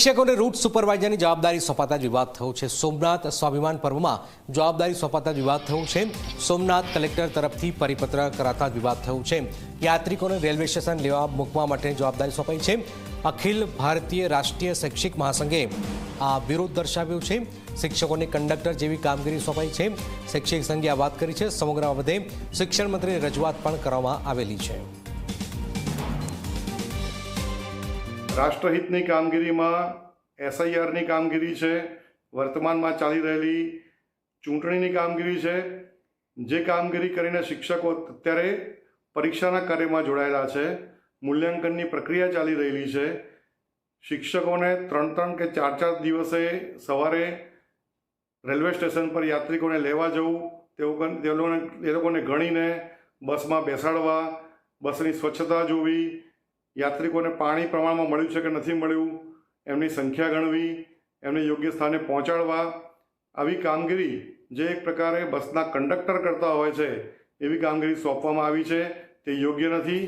શિક્ષકોને રૂટ સુપરવાઇઝરની જવાબદારી સોંપાતા જ વિવાદ થયો છે। સોમનાથ સ્વાભિમાન પર્વમાં જવાબદારી સોંપાતા જ વિવાદ થયો છે। સોમનાથ કલેક્ટર તરફથી પરિપત્ર કરાતા જ વિવાદ થયો છે। યાત્રિકોને રેલવે સ્ટેશન લેવા મૂકવા માટે જવાબદારી સોંપાઈ છે। અખિલ ભારતીય રાષ્ટ્રીય શૈક્ષિક મહાસંઘે આ વિરોધ દર્શાવ્યો છે। શિક્ષકોને કંડક્ટર જેવી કામગીરી સોંપાઈ છે। શૈક્ષિક સંઘે આ વાત કરી છે। સમગ્ર બાબતે શિક્ષણ મંત્રીને રજૂઆત પણ કરવામાં આવેલી છે। રાષ્ટ્રહિતની કામગીરીમાં એસઆઈઆરની કામગીરી છે, વર્તમાનમાં ચાલી રહેલી ચૂંટણીની કામગીરી છે। જે કામગીરી કરીને શિક્ષકો અત્યારે પરીક્ષાના કાર્યમાં જોડાયેલા છે, મૂલ્યાંકનની પ્રક્રિયા ચાલી રહેલી છે। શિક્ષકોને 3 કે 4 દિવસે સવારે રેલવે સ્ટેશન પર યાત્રિકોને લેવા જવું, તે લોકોને ગણીને બસમાં બેસાડવા, બસની સ્વચ્છતા જોવી, યાત્રિકોને પાણી પ્રમાણમાં મળ્યું છે કે નથી મળ્યું, એમની સંખ્યા ગણવી, એમને યોગ્ય સ્થાને પહોંચાડવા, આવી કામગીરી જે એક પ્રકારે બસના કંડક્ટર કરતા હોય છે એવી કામગીરી સોંપવામાં આવી છે। તે યોગ્ય નથી।